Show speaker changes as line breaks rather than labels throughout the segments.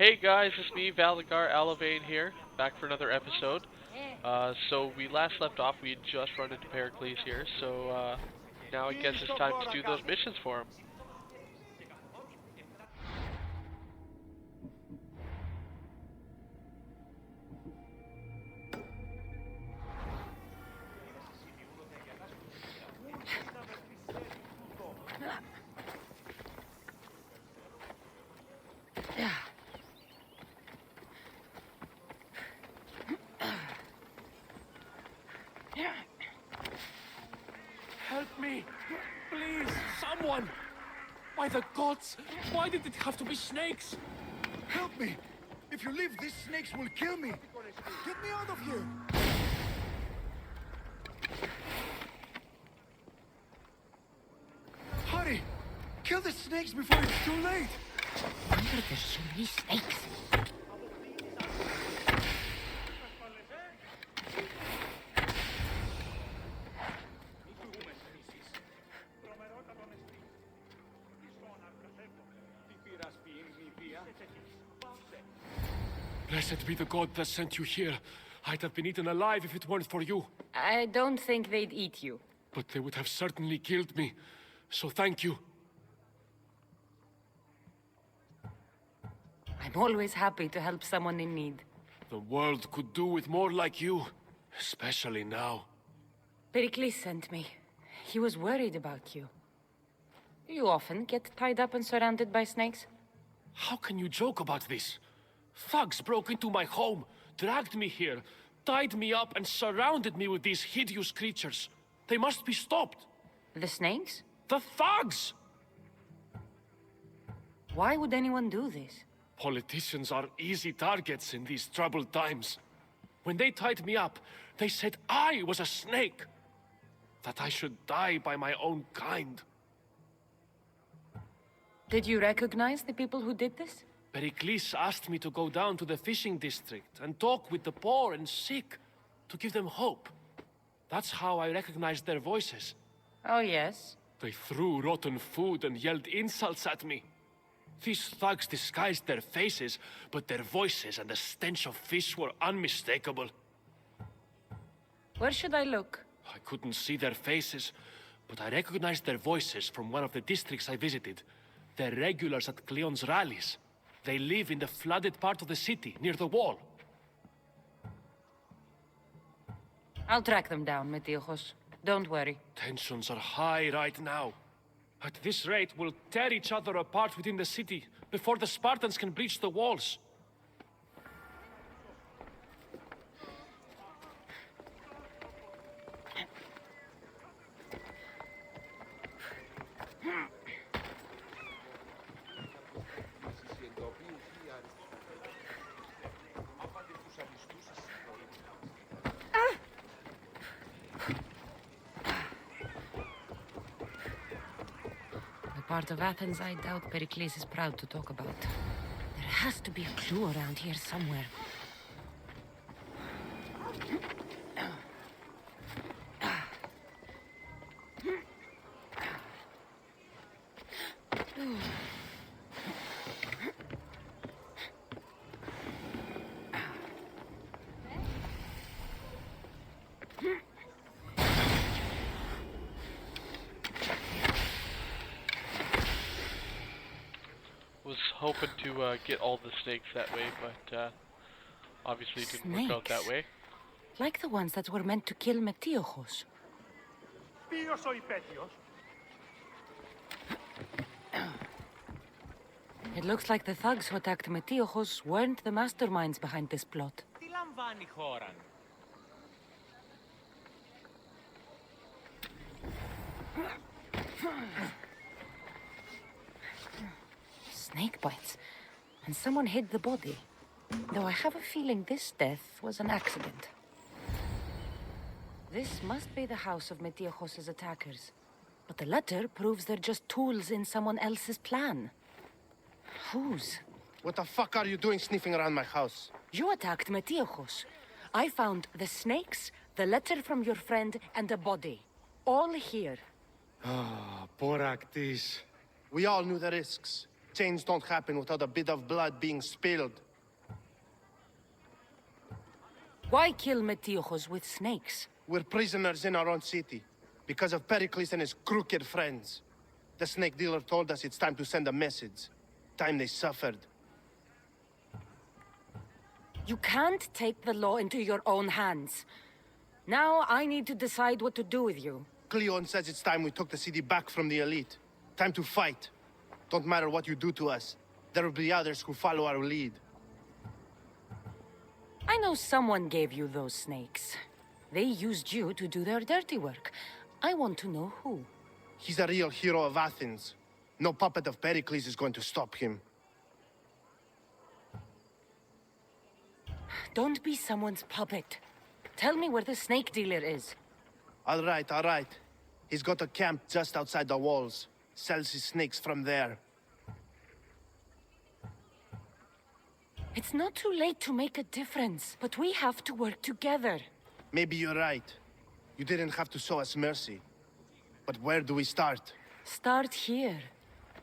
Hey guys, it's me, Valagar, Aloevain here, back for another episode. So we last left off, we had just run into Pericles here, so now I guess it's time to do those missions for him.
Help me! Please, someone! By the gods, why did it have to be snakes?
Help me! If you leave, these snakes will kill me! Get me out of here! Hurry! Kill the snakes before it's too late!
Why are there so many snakes?
Blessed be the god that sent you here. I'd have been eaten alive if it weren't for you.
I don't think they'd eat you.
But they would have certainly killed me. So thank you.
I'm always happy to help someone in need.
The world could do with more like you. Especially now.
Pericles sent me. He was worried about you. You often get tied up and surrounded by snakes?
How can you joke about this? Thugs broke into my home, dragged me here, tied me up and surrounded me with these hideous creatures. They must be stopped.
The snakes?
The thugs!
Why would anyone do this?
Politicians are easy targets in these troubled times. When they tied me up, they said I was a snake. That I should die by my own kind.
Did you recognize the people who did this?
Pericles asked me to go down to the fishing district and talk with the poor and sick, to give them hope. That's how I recognized their voices.
Oh, yes.
They threw rotten food and yelled insults at me. These thugs disguised their faces, but their voices and the stench of fish were unmistakable.
Where should I look?
I couldn't see their faces, but I recognized their voices from one of the districts I visited. They're regulars at Cleon's rallies. They live in the flooded part of the city, near the wall.
I'll track them down, Metiochos. Don't worry.
Tensions are high right now. At this rate, we'll tear each other apart within the city before the Spartans can breach the walls.
The part of Athens I doubt Pericles is proud to talk about. There has to be a clue around here somewhere.
Was hoping to get all the snakes that way, but obviously it didn't work out that way.
Like the ones that were meant to kill Metiochos.
Ποιος ο υπέτειος?
It looks like the thugs who attacked Metiochos weren't the masterminds behind this plot.
Τι λαμβάνει χώρα?
Snake bites. And someone hid the body. Though I have a feeling this death was an accident. This must be the house of Metiochos' attackers. But the letter proves they're just tools in someone else's plan. Whose?
What the fuck are you doing sniffing around my house?
You attacked Metiochos. I found the snakes, the letter from your friend, and a body. All here.
Ah, poor Actis. We all knew the risks. Change don't happen without a bit of blood being spilled.
Why kill Metiochos with snakes?
We're prisoners in our own city, because of Pericles and his crooked friends. The snake dealer told us it's time to send a message. Time they suffered.
You can't take the law into your own hands. Now I need to decide what to do with you.
Cleon says it's time we took the city back from the elite. Time to fight. Don't matter what you do to us. There will be others who follow our lead.
I know someone gave you those snakes. They used you to do their dirty work. I want to know who.
He's a real hero of Athens. No puppet of Pericles is going to stop him.
Don't be someone's puppet. Tell me where the snake dealer is.
All right, all right. He's got a camp just outside the walls. Sells his snakes from there.
It's not too late to make a difference, but we have to work together.
Maybe you're right. You didn't have to show us mercy. But where do we start?
Start here.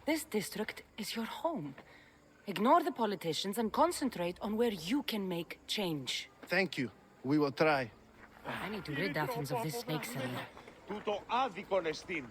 This district is your home. Ignore the politicians and concentrate on where you can make change.
Thank you. We will try.
I need to rid Athens of this snake seller.
Τούτο άδικον εστίν.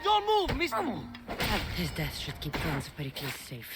Don't move, miss! His death should keep friends of Pericles safe.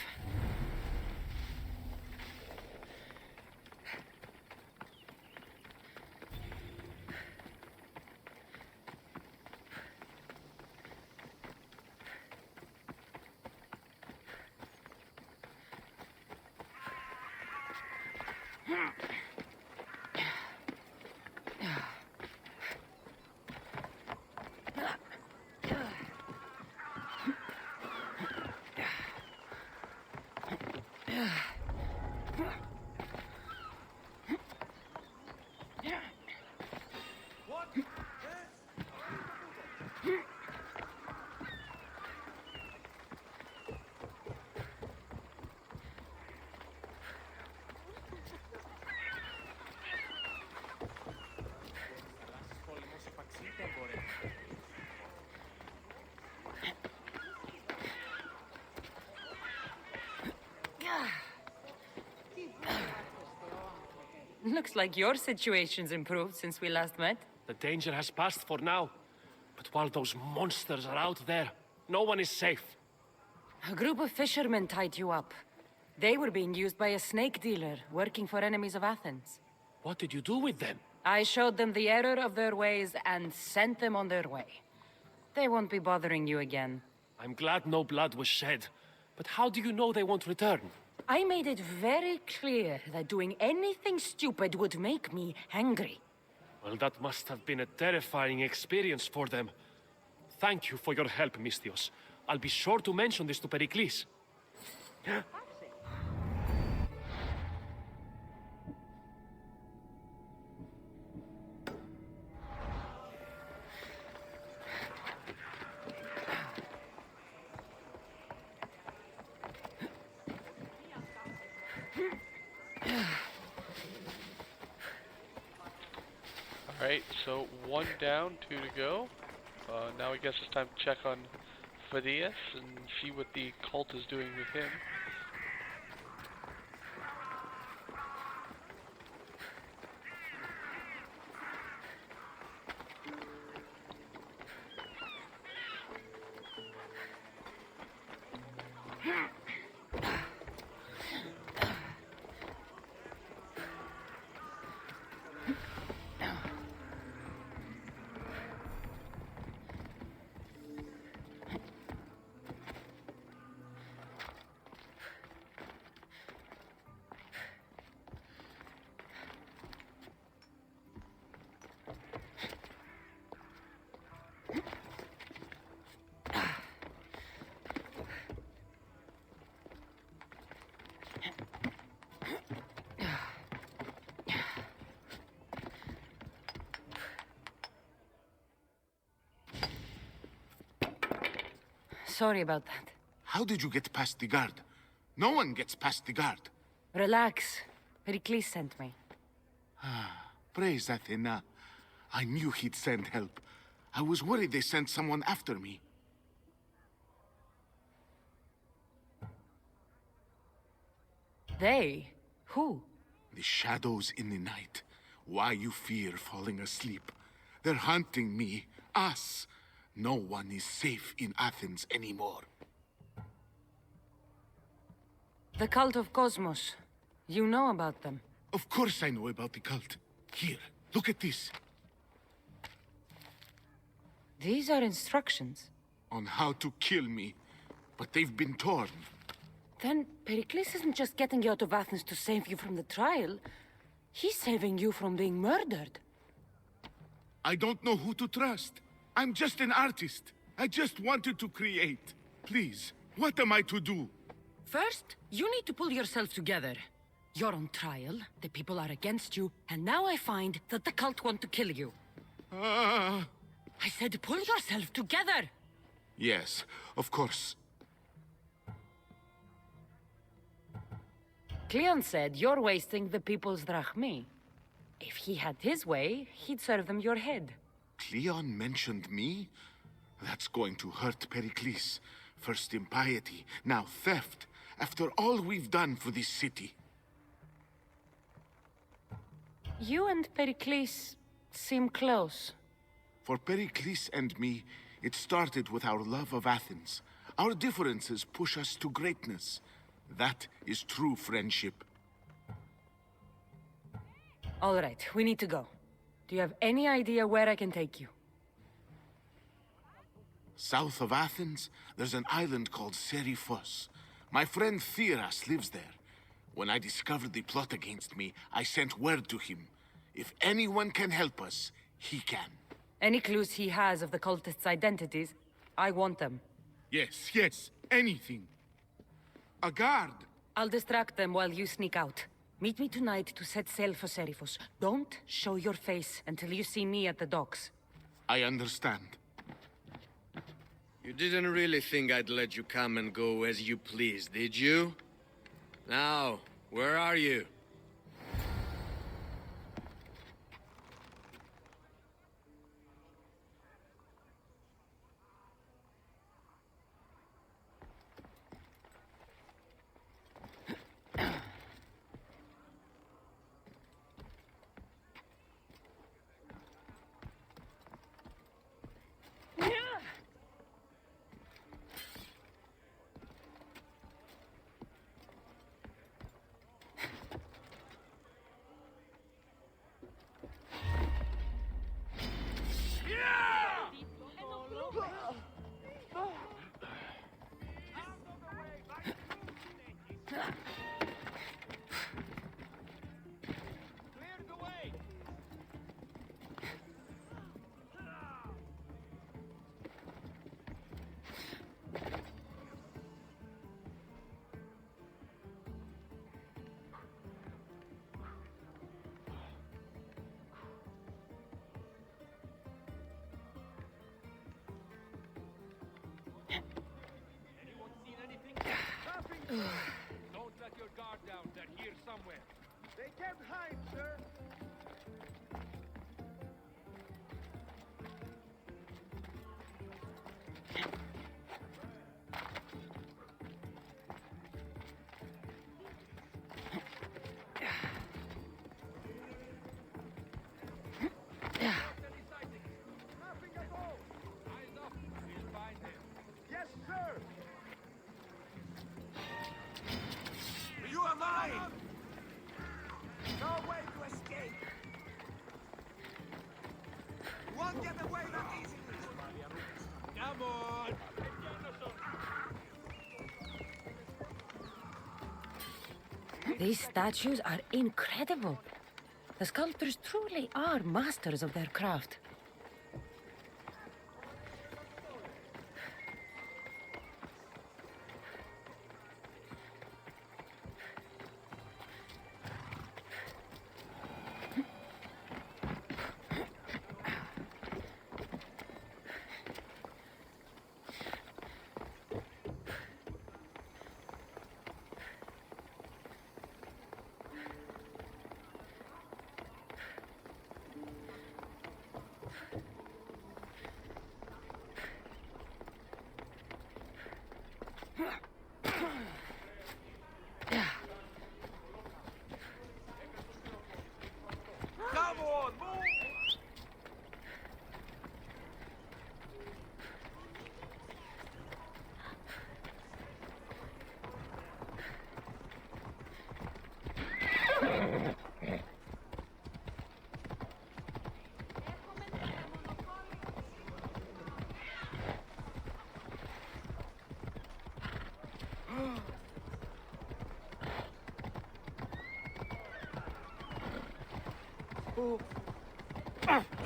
Looks like your situation's improved since we last met.
The danger has passed for now. But while those monsters are out there, no one is safe.
A group of fishermen tied you up. They were being used by a snake dealer working for enemies of Athens.
What did you do with them?
I showed them the error of their ways and sent them on their way. They won't be bothering you again.
I'm glad no blood was shed. But how do you know they won't return?
I made it very clear that doing anything stupid would make me angry.
Well, that must have been a terrifying experience for them. Thank you for your help, Misthios. I'll be sure to mention this to Pericles.
Alright, so 1 down, 2 to go. Now I guess it's time to check on Phineas and see what the cult is doing with him.
Sorry about that.
How did you get past the guard? No one gets past the guard.
Relax. Pericles sent me.
Praise Athena. I knew he'd send help. I was worried they sent someone after me.
They? Who?
The shadows in the night. Why you fear falling asleep. They're hunting me. Us. No one is safe in Athens anymore.
The cult of Cosmos. You know about them.
Of course I know about the cult. Here, look at this.
These are instructions.
On how to kill me. But they've been torn.
Then Pericles isn't just getting you out of Athens to save you from the trial. He's saving you from being murdered.
I don't know who to trust. I'm just an artist. I just wanted to create. Please, what am I to do?
First, you need to pull yourself together. You're on trial, the people are against you, and now I find that the cult want to kill you.
Ah.
I said pull yourself together!
Yes, of course.
Cleon said you're wasting the people's drachmi. If he had his way, he'd serve them your head.
Cleon mentioned me? That's going to hurt Pericles. First impiety, now theft. After all we've done for this city.
You and Pericles seem close.
For Pericles and me, it started with our love of Athens. Our differences push us to greatness. That is true friendship.
All right, we need to go. Do you have any idea where I can take you?
South of Athens, there's an island called Seriphos. My friend Theras lives there. When I discovered the plot against me, I sent word to him. If anyone can help us, he can.
Any clues he has of the cultists' identities, I want them.
Yes, anything. A guard!
I'll distract them while you sneak out. Meet me tonight to set sail for Seriphos. Don't show your face until you see me at the docks.
I understand.
You didn't really think I'd let you come and go as you please, did you? Now, where are you?
Don't let your guard down. They're here somewhere.
They can't hide, sir.
These statues are incredible. The sculptors truly are masters of their craft.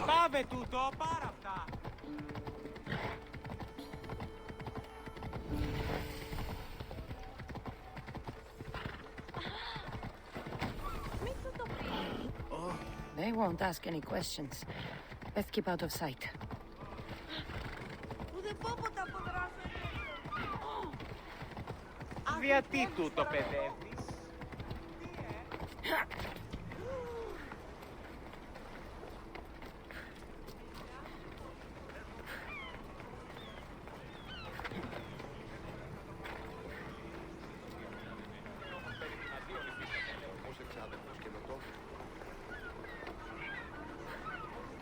Πάμε τούτο, πάρα αυτά.
They won't ask any questions. Let's keep out of sight.
Γιατί τούτο παιδεύεις?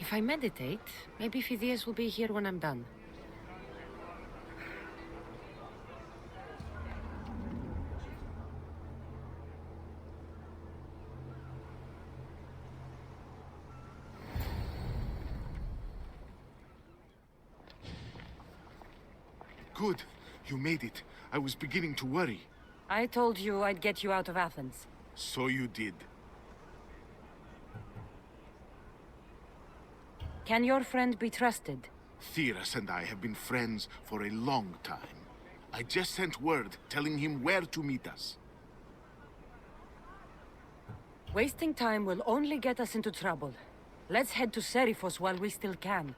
If I meditate, maybe Phidias will be here when I'm done.
Good. You made it. I was beginning to worry.
I told you I'd get you out of Athens.
So you did.
Can your friend be trusted?
Theras and I have been friends for a long time. I just sent word telling him where to meet us.
Wasting time will only get us into trouble. Let's head to Serifos while we still can.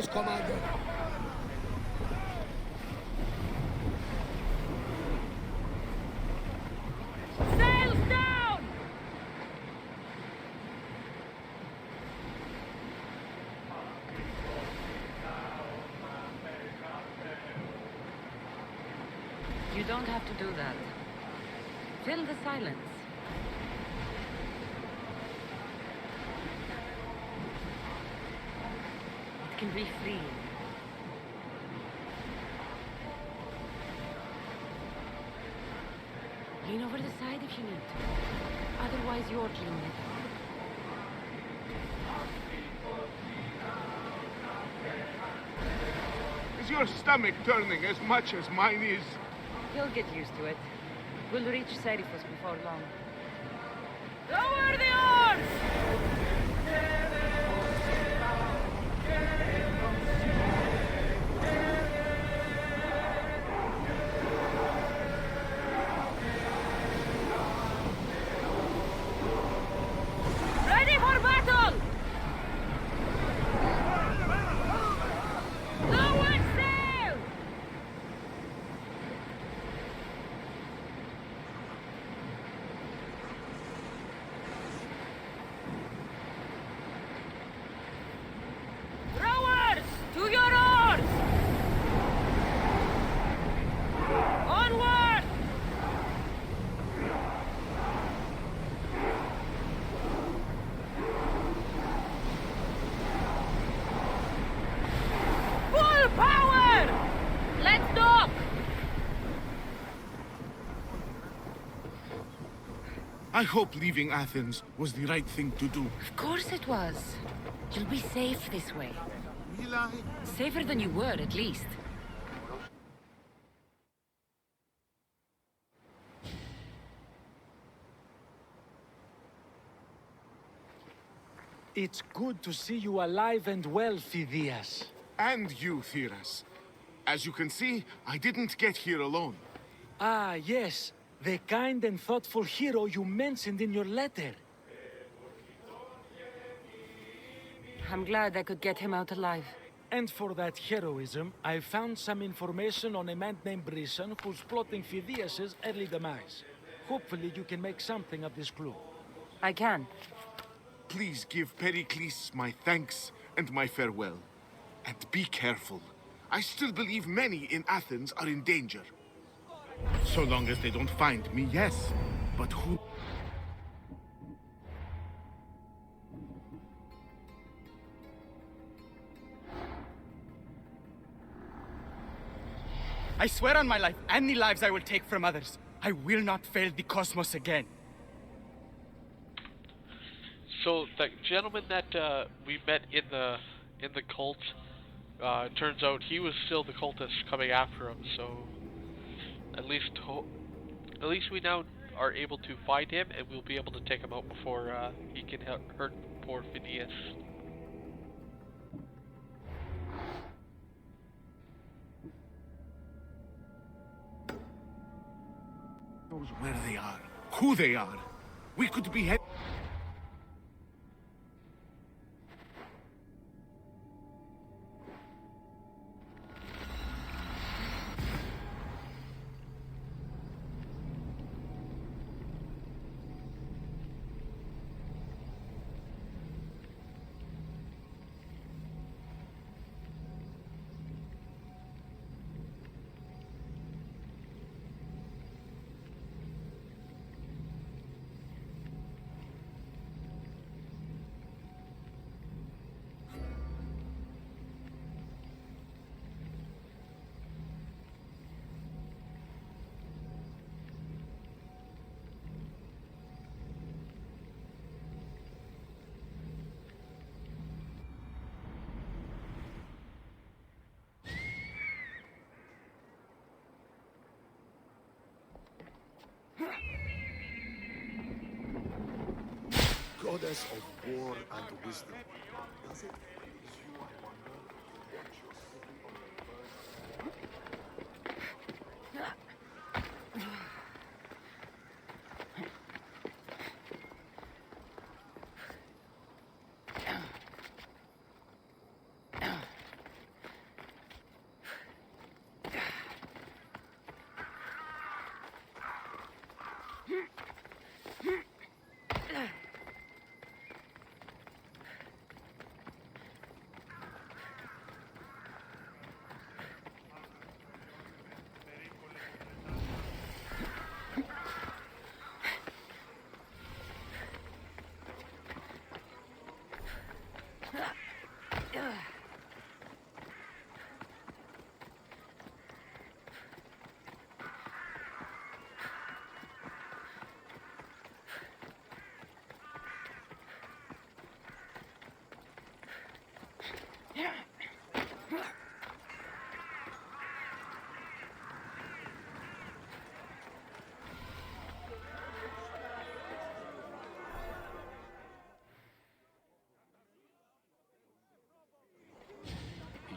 orders, Commander.
Sails down! You don't have to do that. Fill the silence. It can be freeing. Lean over the side if you need to. Otherwise, you're cleaning it.
Is your stomach turning as much as mine is?
You'll get used to it. We'll reach Serifos before long. Lower the oars! Ready for battle! Lower sail! Rowers, to your oars! Onward! Full power! Let's dock!
I hope leaving Athens was the right thing to do.
Of course it was. You'll be safe this way.
Will I?
Safer than you were, at least.
It's good to see you alive and well, Phidias.
And you, Theras. As you can see, I didn't get here alone.
Ah, yes. The kind and thoughtful hero you mentioned in your letter.
I'm glad I could get him out alive.
And for that heroism, I found some information on a man named Brisson who's plotting Phidias' early demise. Hopefully you can make something of this clue.
I can.
Please give Pericles my thanks and my farewell. And be careful. I still believe many in Athens are in danger. So long as they don't find me, yes. But who...
I swear on my life and the lives I will take from others, I will not fail the cosmos again.
So the gentleman that we met in the cult, turns out he was still the cultist coming after him. So at least we now are able to find him, and we'll be able to take him out before he can hurt poor Phineas.
knows where they are, who they are. We could be head...
Goddess of war and wisdom. Does it please you, I wonder, to watch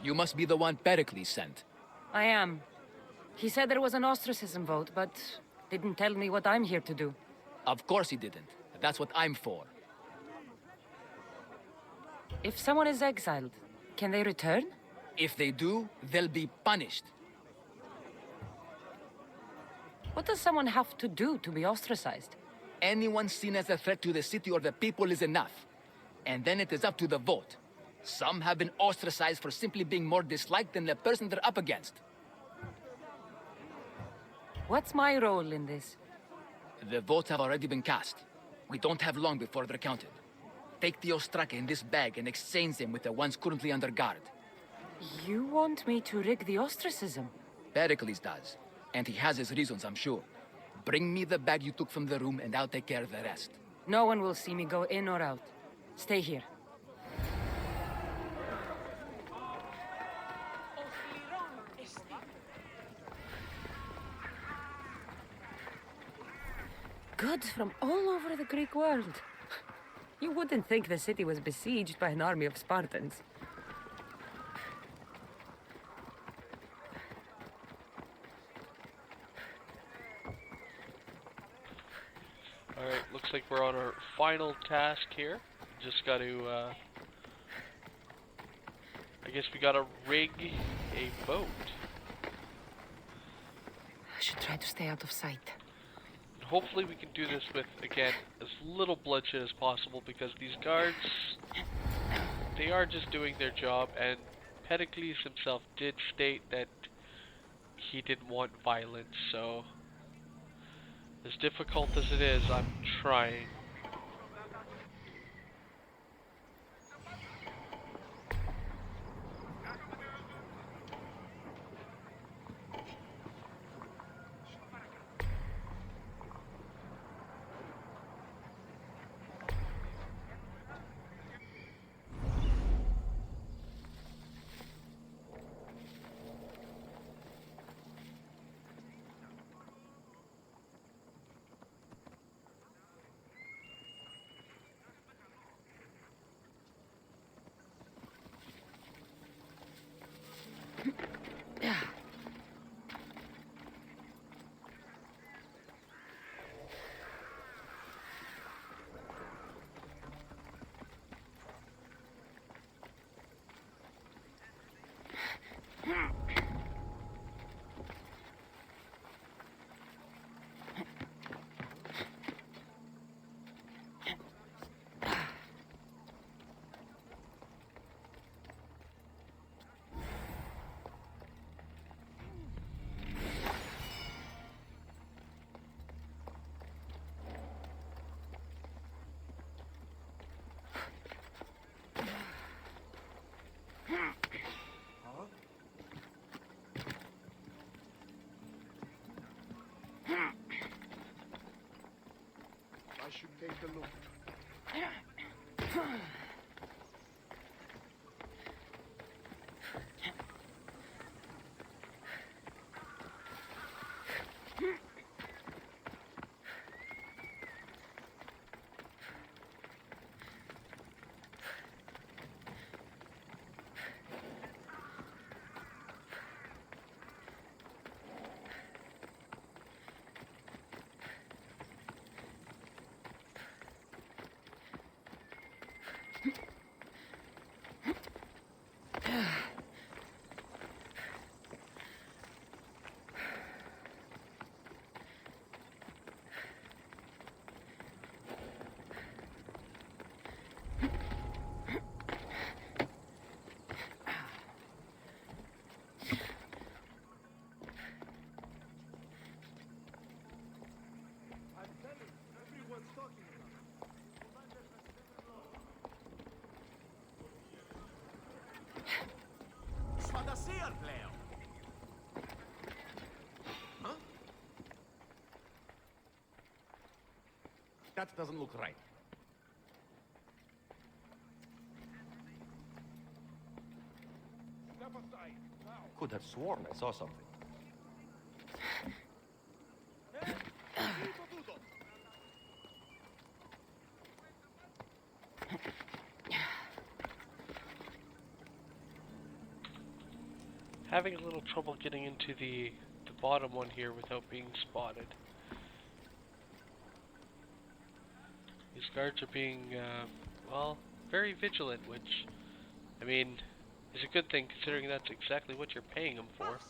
You must be the one Pericles sent.
I am. He said there was an ostracism vote, but didn't tell me what I'm here to do.
Of course he didn't. That's what I'm for.
If someone is exiled, can they return?
If they do, they'll be punished.
What does someone have to do to be ostracized?
Anyone seen as a threat to the city or the people is enough. And then it is up to the vote. Some have been ostracized for simply being more disliked than the person they're up against.
What's my role in this?
The votes have already been cast. We don't have long before they're counted. Take the Ostraka in this bag and exchange them with the ones currently under guard.
You want me to rig the ostracism?
Pericles does. And he has his reasons, I'm sure. Bring me the bag you took from the room and I'll take care of the rest.
No one will see me go in or out. Stay here. Goods from all over the Greek world. You wouldn't think the city was besieged by an army of Spartans.
Alright, looks like we're on our final task here. Just gotta, I guess we gotta rig a boat.
I should try to stay out of sight.
Hopefully we can do this with, again, as little bloodshed as possible, because these guards, they are just doing their job, and Pericles himself did state that he didn't want violence, so as difficult as it is, I'm trying.
I should take a look.
That doesn't look right. Could have sworn I saw something.
having a little trouble getting into the bottom one here without being spotted. These guards are being, well, very vigilant, which, I mean, is a good thing considering that's exactly what you're paying them for.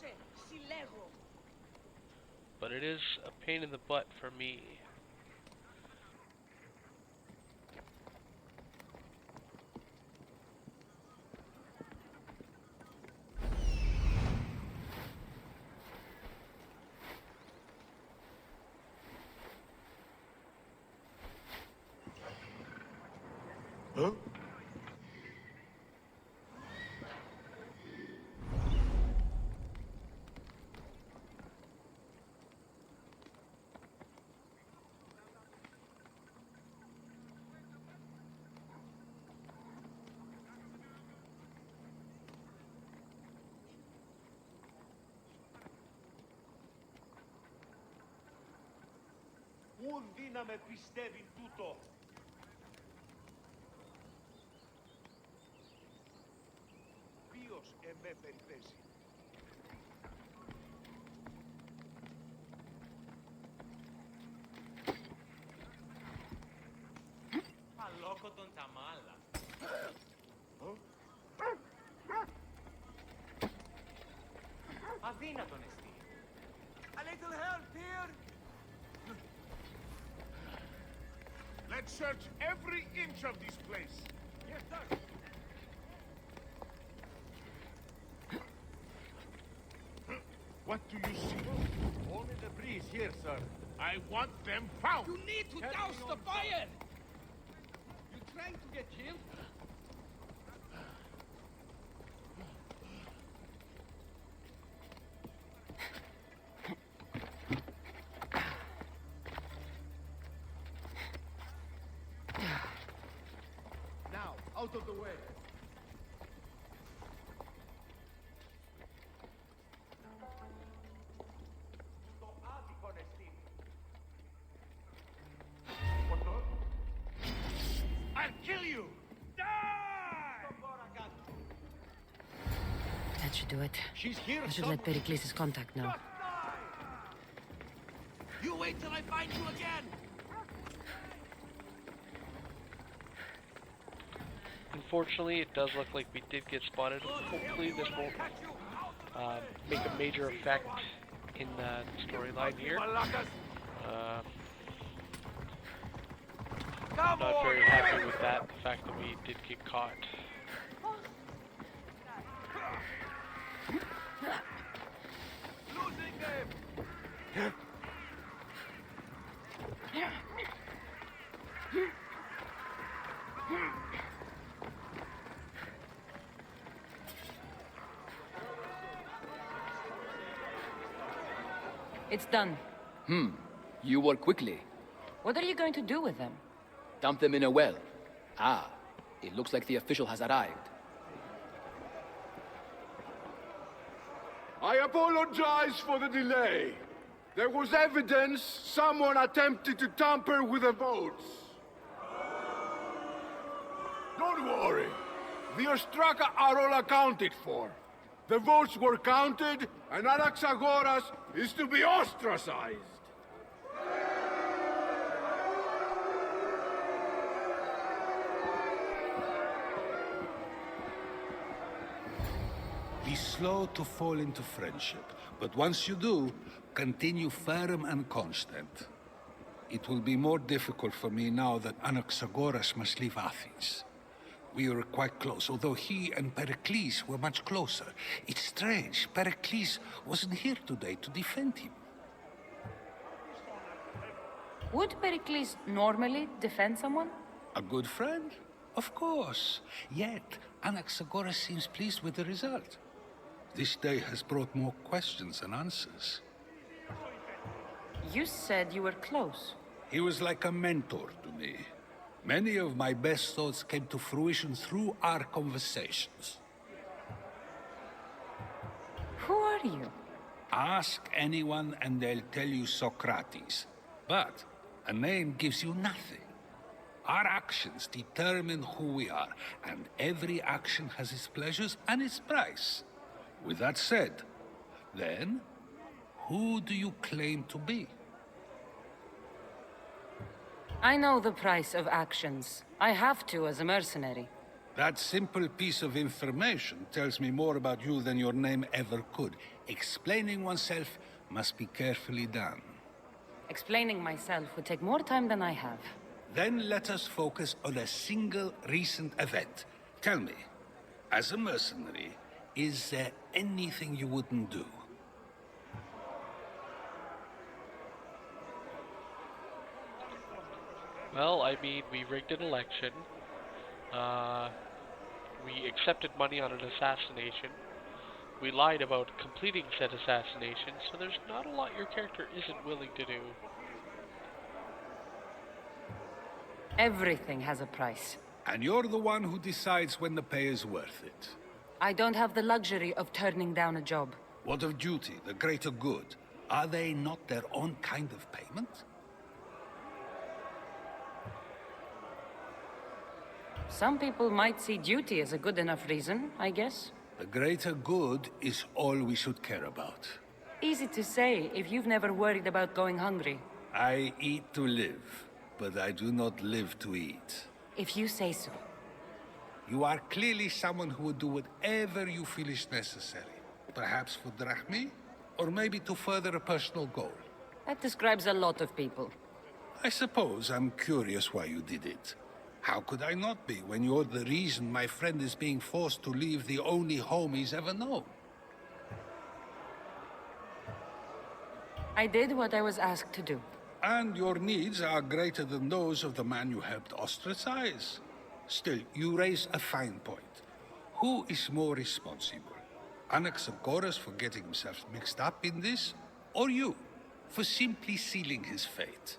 But it is a pain in the butt for me.
Huh?
Ούν δύναμε πιστεύει τούτο. Ποιος εμέ περιθέσει. Αλόκο τον τσαμάλα. Αδύνατον εστί. A little help here.
Let's search every inch of this place.
Yes, sir.
What do you see?
Only the breeze here, sir.
I want them found.
You need to douse the fire! You trying to get killed?
Now, out of the way.
Το άδικον εστί.
I'll kill you.
That should do it.
She's here,
I should let Pericles' contact know.
You wait till I find you again!
Unfortunately, it does look like we did get spotted. Hopefully this won't make a major effect in the storyline here. I'm not very happy with that, the fact that we did get caught.
Losing them!
It's done.
You work quickly.
What are you going to do with them?
Dump them in a well. Ah, it looks like the official has arrived.
I apologize for the delay. There was evidence someone attempted to tamper with the votes. Don't worry. The Ostraka are all accounted for. The votes were counted, and Anaxagoras is to be ostracized.
Be slow to fall into friendship, but once you do, continue firm and constant. It will be more difficult for me now that Anaxagoras must leave Athens. We were quite close, although he and Pericles were much closer. It's strange, Pericles wasn't here today to defend him.
Would Pericles normally defend someone?
A good friend? Of course. Yet, Anaxagoras seems pleased with the result. This day has brought more questions than answers.
You said you were close.
He was like a mentor to me. Many of my best thoughts came to fruition through our conversations.
Who are you?
Ask anyone and they'll tell you Socrates. But a name gives you nothing. Our actions determine who we are, and every action has its pleasures and its price. With that said, then, who do you claim to be?
I know the price of actions. I have to as a mercenary.
That simple piece of information tells me more about you than your name ever could. Explaining oneself must be carefully done.
Explaining myself would take more time than I have.
Then let us focus on a single recent event. Tell me, as a mercenary, is there anything you wouldn't do?
Well, I mean, we rigged an election. We accepted money on an assassination. We lied about completing said assassination, so there's not a lot your character isn't willing to do.
Everything has a price.
And you're the one who decides when the pay is worth it.
I don't have the luxury of turning down a job.
What of duty, the greater good? Are they not their own kind of payment?
Some people might see duty as a good enough reason, I guess.
The greater good is all we should care about.
Easy to say if you've never worried about going hungry.
I eat to live, but I do not live to eat.
If you say so.
You are clearly someone who would do whatever you feel is necessary. Perhaps for drachmi, or maybe to further a personal goal.
That describes a lot of people.
I suppose I'm curious why you did it. How could I not be, when you're the reason my friend is being forced to leave the only home he's ever known?
I did what I was asked to do.
And your needs are greater than those of the man you helped ostracize. Still, you raise a fine point. Who is more responsible? Anaxagoras for getting himself mixed up in this? Or you, for simply sealing his fate?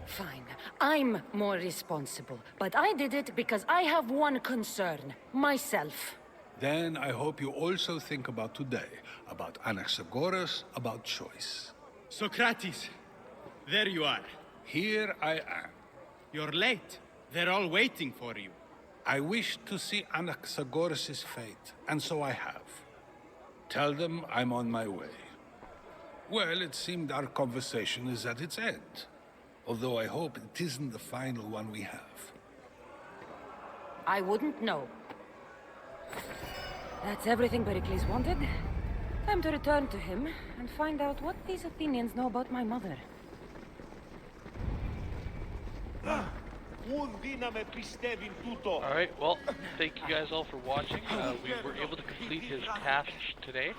Fine. I'm more responsible. But I did it because I have one concern. Myself.
Then I hope you also think about today. About Anaxagoras, about choice.
Socrates, there you are.
Here I am.
You're late. They're all waiting for you.
I wish to see Anaxagoras' fate, and so I have. Tell them I'm on my way. Well, it seemed our conversation is at its end. Although I hope it isn't the final one we have.
I wouldn't know. That's everything Pericles wanted. Time to return to him and find out what these Athenians know about my mother.
Alright, well, thank you guys all for watching. We were able to complete his tasks today.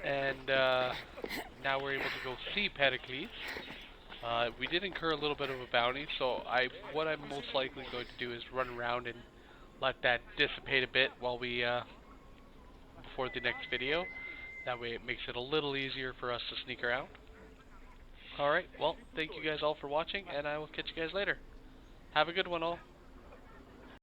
And now we're able to go see Pericles. We did incur a little bit of a bounty, so what I'm most likely going to do is run around and let that dissipate a bit while we before the next video. That way it makes it a little easier for us to sneak around. Alright, well, thank you guys all for watching, and I will catch you guys later. Have a good one all.